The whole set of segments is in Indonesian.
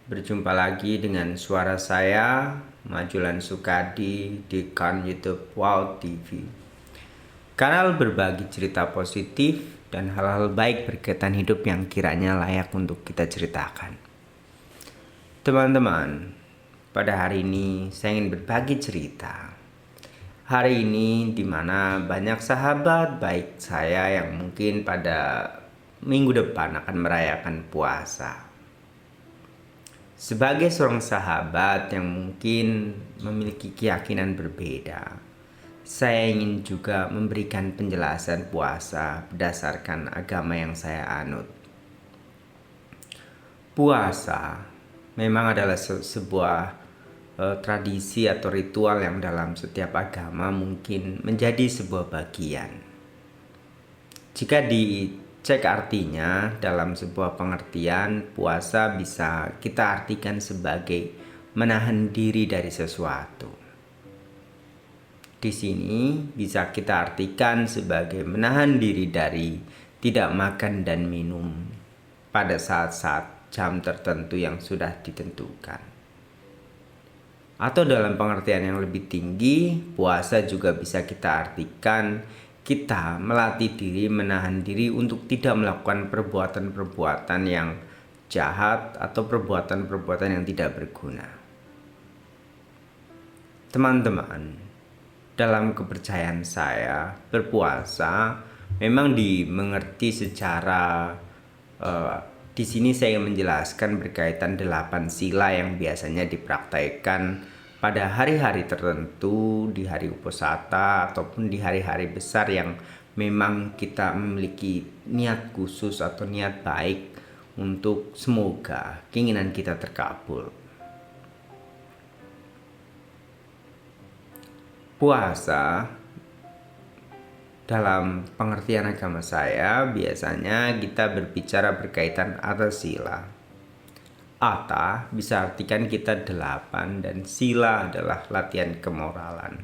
Berjumpa lagi dengan suara saya, Majulan Sukadi, di kanal YouTube Wow TV. Kanal berbagi cerita positif dan hal-hal baik berkaitan hidup yang kiranya layak untuk kita ceritakan. Teman-teman, pada hari ini saya ingin berbagi cerita. Hari ini dimana banyak sahabat baik saya yang mungkin pada minggu depan akan merayakan puasa. Sebagai seorang sahabat yang mungkin memiliki keyakinan berbeda, saya ingin juga memberikan penjelasan puasa berdasarkan agama yang saya anut. Puasa memang adalah sebuah tradisi atau ritual yang dalam setiap agama mungkin menjadi sebuah bagian. Jika dicek artinya dalam sebuah pengertian, puasa bisa kita artikan sebagai menahan diri dari sesuatu. Di sini bisa kita artikan sebagai menahan diri dari tidak makan dan minum pada saat-saat jam tertentu yang sudah ditentukan. Atau dalam pengertian yang lebih tinggi, puasa juga bisa kita artikan kita melatih diri, menahan diri untuk tidak melakukan perbuatan-perbuatan yang jahat atau perbuatan-perbuatan yang tidak berguna. Teman-teman, dalam kepercayaan saya, berpuasa memang dimengerti secara di sini saya menjelaskan berkaitan 8 sila yang biasanya dipraktekkan pada hari-hari tertentu, di hari Uposatha ataupun di hari-hari besar yang memang kita memiliki niat khusus atau niat baik untuk semoga keinginan kita terkabul. Puasa dalam pengertian agama saya biasanya kita berbicara berkaitan atas sila. Ata bisa artikan kita 8 dan sila adalah latihan kemoralan.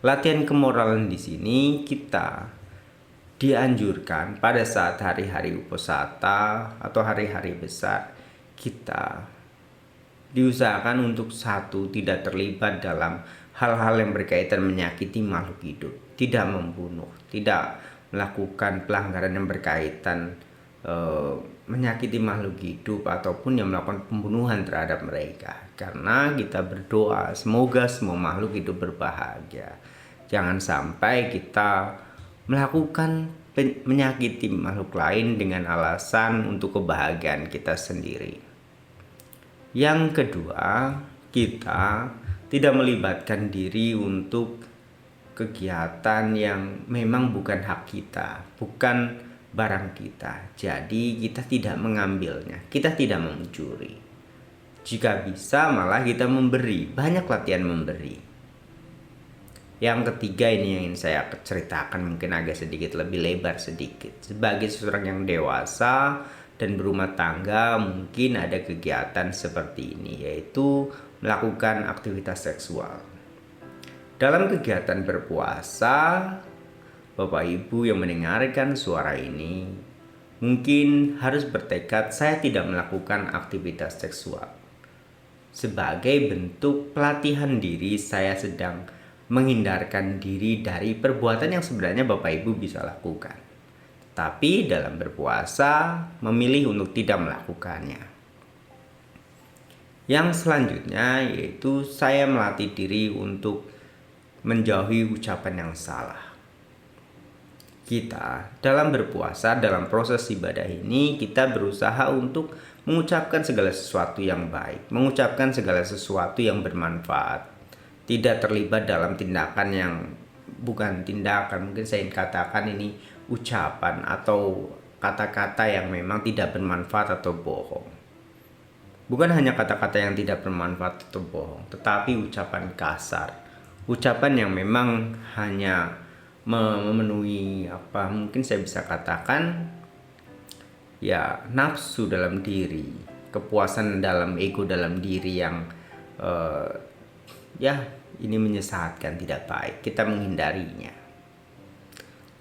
Latihan kemoralan di sini kita dianjurkan pada saat hari-hari Uposatha atau hari-hari besar, kita diusahakan untuk satu, tidak terlibat dalam hal-hal yang berkaitan menyakiti makhluk hidup, tidak membunuh, tidak melakukan pelanggaran yang berkaitan menyakiti makhluk hidup ataupun yang melakukan pembunuhan terhadap mereka, karena kita berdoa semoga semua makhluk hidup berbahagia. Jangan sampai kita melakukan menyakiti makhluk lain dengan alasan untuk kebahagiaan kita sendiri. Yang kedua, kita tidak melibatkan diri untuk kegiatan yang memang bukan hak kita, bukan barang kita. Jadi kita tidak mengambilnya, kita tidak mencuri. Jika bisa malah kita memberi, banyak latihan memberi. Yang ketiga ini yang ingin saya ceritakan, mungkin agak sedikit lebih lebar sedikit. Sebagai seorang yang dewasa dan berumah tangga, mungkin ada kegiatan seperti ini, yaitu melakukan aktivitas seksual. Dalam kegiatan berpuasa, Bapak Ibu yang mendengarkan suara ini mungkin harus bertekad, saya tidak melakukan aktivitas seksual. Sebagai bentuk pelatihan diri, saya sedang menghindarkan diri dari perbuatan yang sebenarnya Bapak Ibu bisa lakukan. Tapi dalam berpuasa memilih untuk tidak melakukannya. Yang selanjutnya yaitu saya melatih diri untuk menjauhi ucapan yang salah. Kita dalam berpuasa, dalam proses ibadah ini, kita berusaha untuk mengucapkan segala sesuatu yang baik, mengucapkan segala sesuatu yang bermanfaat, tidak terlibat dalam tindakan yang bukan tindakan, mungkin saya ingin katakan ini ucapan atau kata-kata yang memang tidak bermanfaat atau bohong. Bukan hanya kata-kata yang tidak bermanfaat atau bohong, tetapi ucapan kasar, ucapan yang memang hanya memenuhi mungkin saya bisa katakan ya nafsu dalam diri, kepuasan dalam ego dalam diri yang ini menyesatkan, tidak baik. Kita menghindarinya.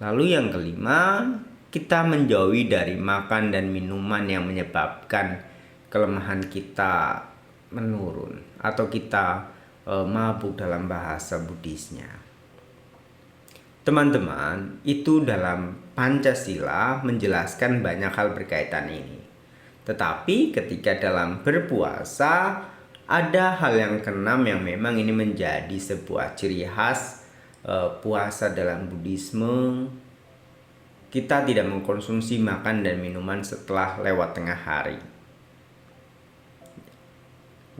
Lalu yang kelima, kita menjauhi dari makan dan minuman yang menyebabkan kelemahan kita menurun atau kita mabuk dalam bahasa Buddhisnya. Teman-teman, itu dalam Pancasila menjelaskan banyak hal berkaitan ini. Tetapi ketika dalam berpuasa, ada hal yang keenam yang memang ini menjadi sebuah ciri khas puasa dalam Buddhisme. Kita tidak mengkonsumsi makan dan minuman setelah lewat tengah hari.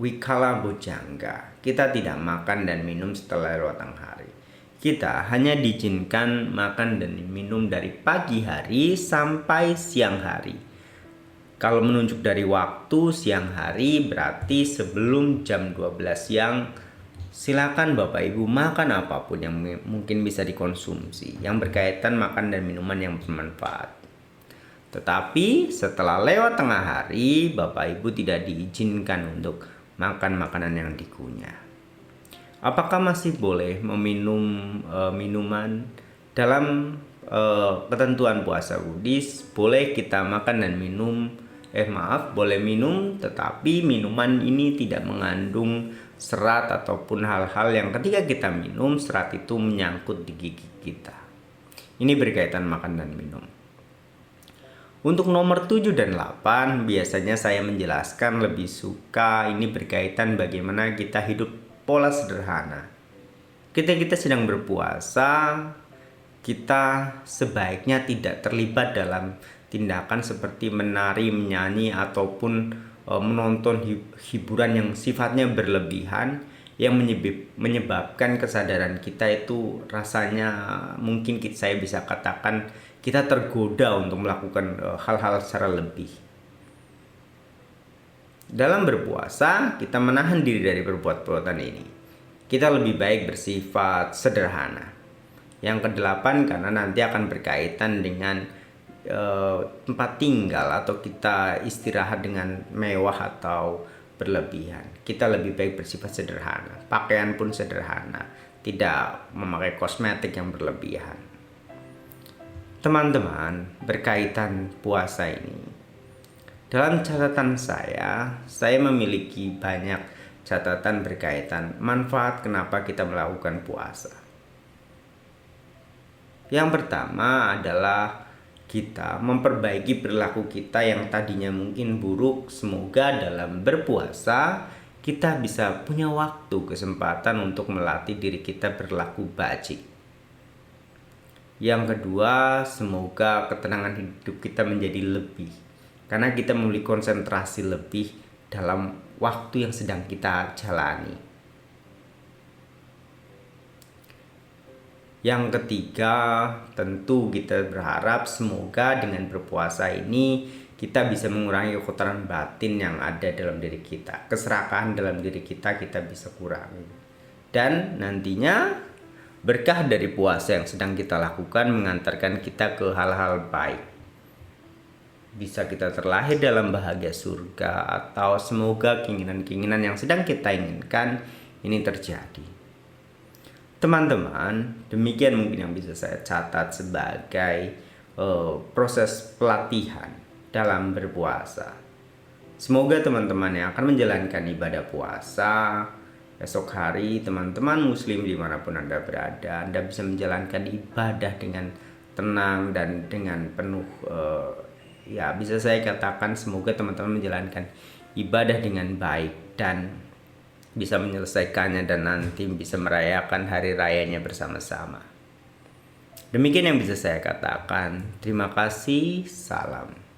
Wikala Bojjhanga, kita tidak makan dan minum setelah lewat tengah hari. Kita hanya diizinkan makan dan minum dari pagi hari sampai siang hari. Kalau menunjuk dari waktu siang hari berarti sebelum jam 12 siang, silakan Bapak Ibu makan apapun yang mungkin bisa dikonsumsi yang berkaitan makan dan minuman yang bermanfaat. Tetapi setelah lewat tengah hari, Bapak Ibu tidak diizinkan untuk makan makanan yang dikunyah. Apakah masih boleh meminum minuman? Dalam ketentuan puasa Buddhis, boleh kita makan dan minum. Boleh minum, tetapi minuman ini tidak mengandung serat ataupun hal-hal yang ketika kita minum serat itu menyangkut di gigi kita. Ini berkaitan makan dan minum. Untuk nomor 7 dan 8 biasanya saya menjelaskan lebih suka ini berkaitan bagaimana kita hidup pola sederhana. Ketika kita sedang berpuasa, kita sebaiknya tidak terlibat dalam tindakan seperti menari, menyanyi, ataupun menonton hiburan yang sifatnya berlebihan yang menyebabkan kesadaran kita itu rasanya mungkin saya bisa katakan kita tergoda untuk melakukan hal-hal secara lebih. Dalam berpuasa, kita menahan diri dari perbuatan ini. Kita lebih baik bersifat sederhana. Yang kedelapan, karena nanti akan berkaitan dengan tempat tinggal atau kita istirahat dengan mewah atau berlebihan. Kita lebih baik bersifat sederhana. Pakaian pun sederhana, tidak memakai kosmetik yang berlebihan. Teman-teman, berkaitan puasa ini, dalam catatan saya memiliki banyak catatan berkaitan manfaat kenapa kita melakukan puasa. Yang pertama adalah kita memperbaiki perilaku kita yang tadinya mungkin buruk. Semoga dalam berpuasa kita bisa punya waktu, kesempatan untuk melatih diri kita berlaku bajik. Yang kedua, semoga ketenangan hidup kita menjadi lebih, karena kita memiliki konsentrasi lebih dalam waktu yang sedang kita jalani. Yang ketiga, tentu kita berharap semoga dengan berpuasa ini kita bisa mengurangi kekotoran batin yang ada dalam diri kita. Keserakahan dalam diri kita bisa kurangi. Dan nantinya berkah dari puasa yang sedang kita lakukan mengantarkan kita ke hal-hal baik. Bisa kita terlahir dalam bahagia surga, atau semoga keinginan-keinginan yang sedang kita inginkan ini terjadi. Teman-teman, demikian mungkin yang bisa saya catat sebagai proses pelatihan dalam berpuasa. Semoga teman-teman yang akan menjalankan ibadah puasa esok hari, teman-teman muslim dimanapun Anda berada, Anda bisa menjalankan ibadah dengan tenang dan dengan penuh bisa saya katakan semoga teman-teman menjalankan ibadah dengan baik dan bisa menyelesaikannya dan nanti bisa merayakan hari rayanya bersama-sama. Demikian yang bisa saya katakan. Terima kasih. Salam.